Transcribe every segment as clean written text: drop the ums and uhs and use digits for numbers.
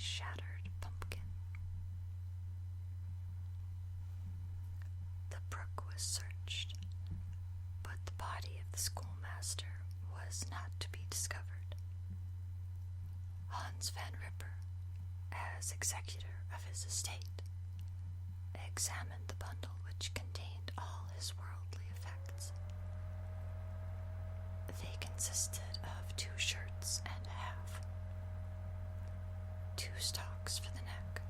shattered pumpkin. The brook was searched, but the body of the schoolmaster was not to be discovered. Hans Van Ripper, as executor of his estate, examined the bundle which contained all his worldly effects. They consisted of 2 shirts and a half, 2 stocks for the neck,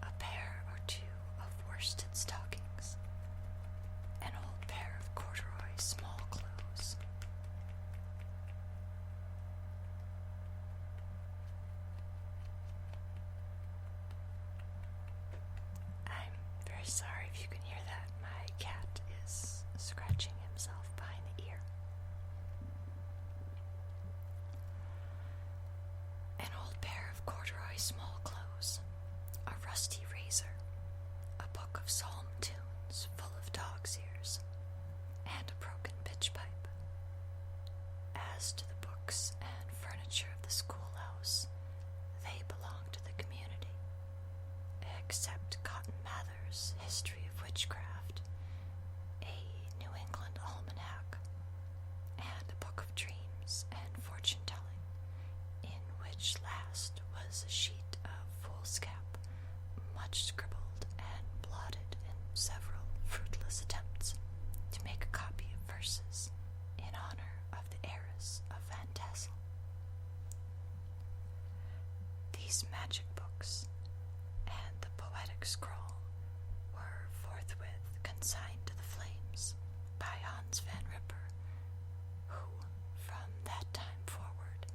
a pair or 2 of worsted stockings, an old pair of corduroy small clothes. I'm very sorry if you can hear that. My cat is scratching himself behind the ear. An old pair of corduroy small clothes, a rusty razor, a book of psalm tunes full of dog's ears, and a broken pitch pipe. As to the books and furniture of the schoolhouse, they belonged to the community, except Cotton Mather's History of Witchcraft, a New England almanac, and a book of dreams and fortune-telling, in which last was a sheet of foolscap, much scribbled and blotted in several fruitless attempts to make a copy of verses in honor of the heiress of Van Tassel. These magic books and the poetic scroll were forthwith consigned to the flames by Hans Van Ripper, who, from that time forward,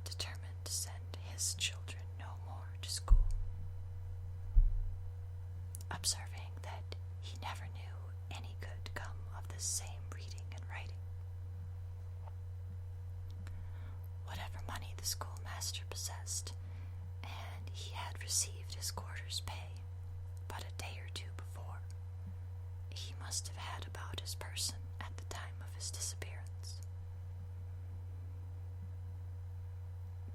determined to send his children no more to school, observing that he never knew any good come of this same reading and writing. Whatever money the schoolmaster possessed, and he had received his quarter's pay but a day or 2 before, he must have had about his person at the time of his disappearance.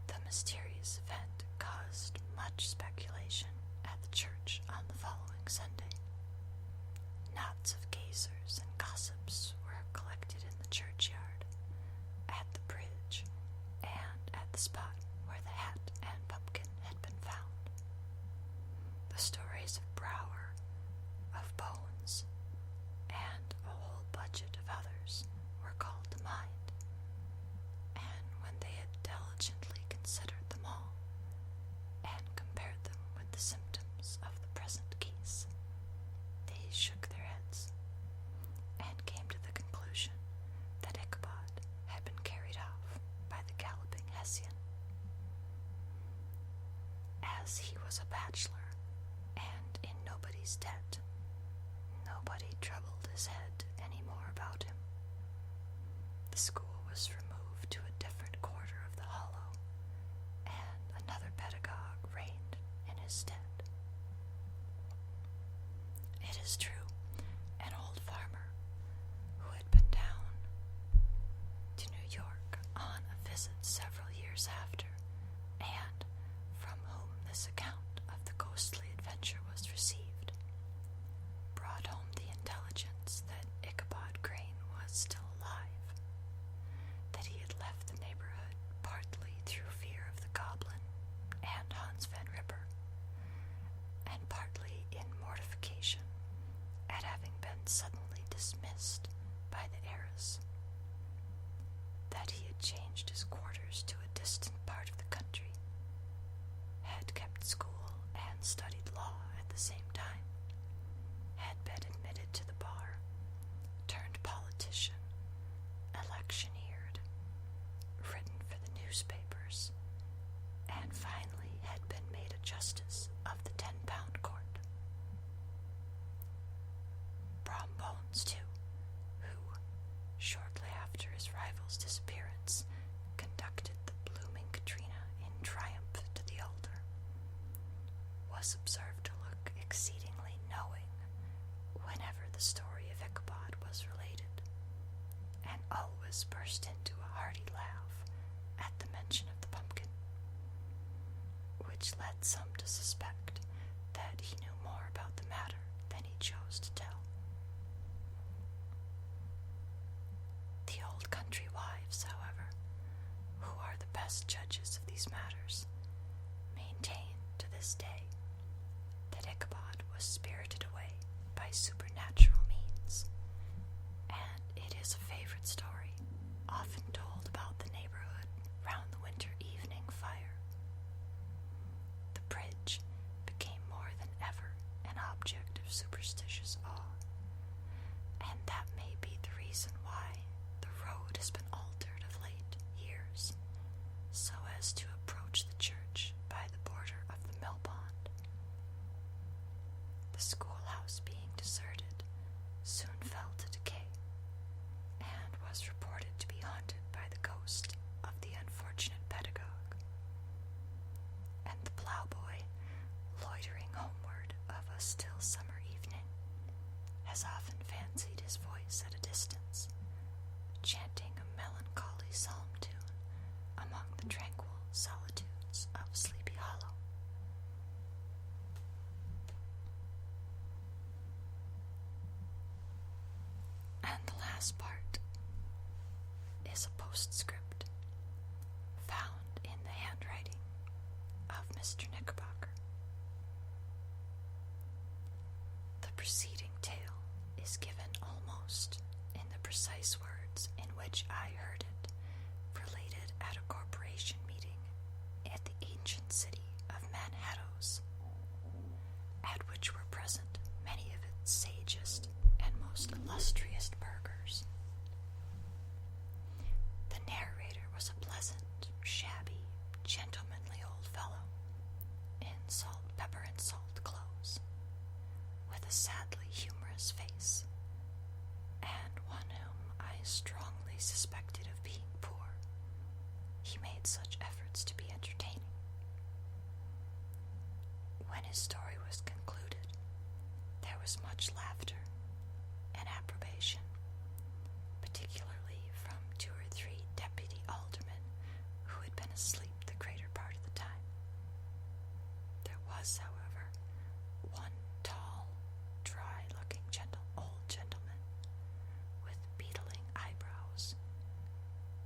The mysterious event caused much speculation at the church on the following Sunday. Knots of gazers and gossips were collected in the churchyard, at the bridge, and at the spot where the hat and pumpkin had been found. The stories of Brower, of Bones, and a whole budget of others were called to mind, and when they had diligently considered them all, and compared them with the symptoms of the present case, they shook their heads, and came to the conclusion that Ichabod had been carried off by the galloping Hessian. As he was a bachelor, and in nobody's debt, nobody troubled his head any more about him. The school was removed to a different quarter of the hollow, and another pedagogue reigned in his stead. It is true, an old farmer, who had been down to New York on a visit several years after, and from whom this account of the ghostly adventure was received, brought home the intelligence that Ichabod Crane was still alive, that he had left the neighborhood partly through fear of the goblin and Hans Van Ripper, and partly in mortification at having been suddenly dismissed by the heiress, that he had changed his quarters to a distant part of the country, had kept school and studied law at the same time, had been admitted to the bar, turned politician, electioneered, written for the newspapers, and finally had been made a justice of the 10-pound court. Brom Bones, too, who, shortly after his rival's disappearance, conducted the blooming Katrina in triumph to the altar, was observed to look exceedingly knowing whenever the story of Ichabod was related, and always burst into a hearty laugh at the mention of the pumpkin. which led some to suspect that he knew more about the matter than he chose to tell. The old country wives, however, who are the best judges of these matters, maintain to this day that Ichabod was spirited away by supernatural means, and it is a favorite story, often told about the neighborhood round the winter evening fire. The bridge became more than ever an object of superstitious awe, and that may be the reason why the road has been altered of late years, so as to approach the church by the border of the mill pond. The schoolhouse being deserted soon fell to decay, and was reported to be haunted by the ghost of the unfortunate pedagogue. And the ploughboy, loitering homeward of a still summer evening, has often fancied his voice at a distance, chanting a melancholy psalm tune among the tranquil solitudes of Sleepy Hollow. And the last part is a postscript found in the handwriting of Mr. Knickerbocker. The preceding tale is given almost in the precise words in which I heard it, related at a corporation meeting at the ancient city of Manhattoes, at which were present many of its sagest and most illustrious burghers. The narrator was a pleasant, shabby, gentlemanly old fellow, in salt, pepper, and salt clothes, with a sadly humorous face, and one whom I strongly suspected of being poor, he made such efforts to be entertaining. When his story was concluded, there was much laughter and approbation, particularly from 2 or 3 deputy aldermen who had been asleep the greater part of the time. There was, however, one tall, dry-looking old gentleman with beetling eyebrows,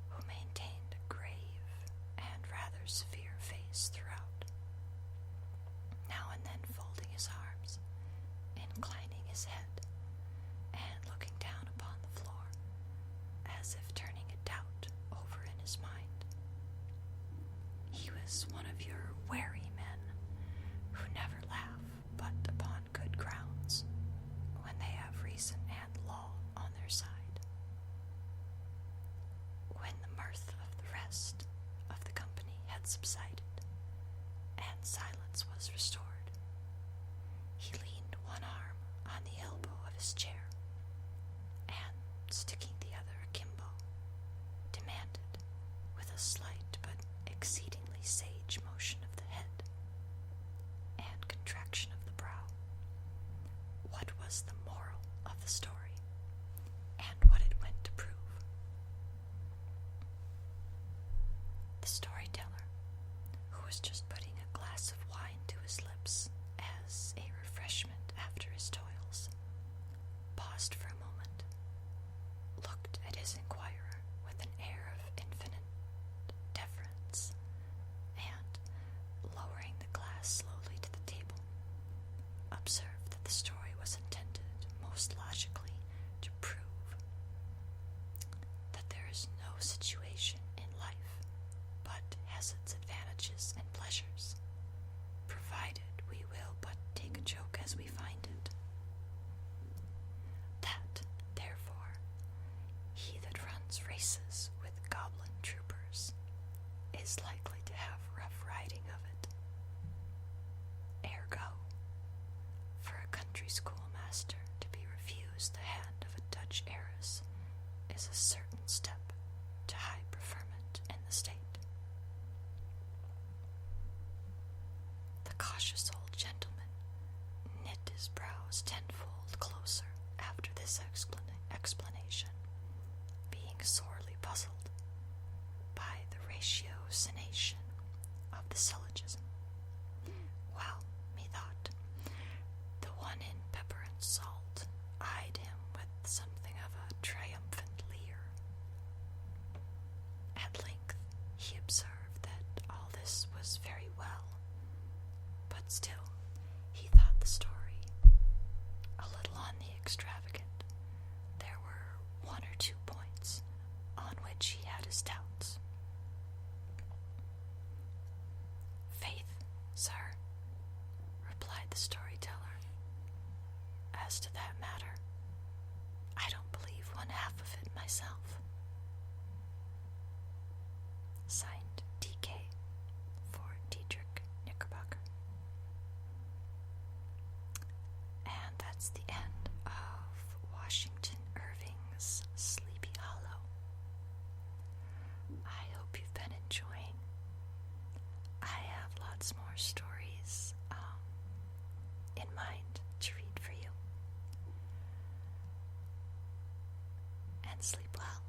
who maintained a grave and rather severe face throughout, now and then folding his arms, inclining his head, and looking down upon the floor, as if turning a doubt over in his mind. He was one of your wary men, who never laugh but upon good grounds, when they have reason and law on their side. When the mirth of the rest of the company had subsided, and silence was restored, he leaned one arm on the elbow of his chair, and, sticking the other akimbo, demanded, with a slight but exceedingly sage motion of the head and contraction of the brow, what was the moral of the story, and what it went to prove. The storyteller, who was just putting a glass of wine to his lips as a refreshment after his toils, paused for a moment, looked at his inquirer with an air of infinite deference, and, lowering the glass slowly to the table, observed that the story was intended most logically to prove that there is no situation in life but has its advantages and pleasures, provided we will but take a joke as we find it. That, therefore, he that runs races with goblin troopers is likely to have rough riding of it. Ergo, for a country schoolmaster to be refused the hand of a Dutch heiress is a certain step to high preferment in the state. The cautious old gentleman knit his brows tenfold closer after this explanation, being sorely puzzled by the ratiocination of the syllogism. Well, methought, the one in pepper and salt eyed him with something of a triumphant leer. At length he observed that all this was very well, but still he thought the story a little on the extravagant. There were one or two points on which he had his doubts. "Faith, sir," replied the storyteller, "as to that matter, I don't believe one half of it myself." Signed, D.K. for Diedrich Knickerbocker. And that's the end of Washington Irving's Sleepy Hollow. I hope you've been enjoying. I have lots more stories in mind to read for you. And sleep well.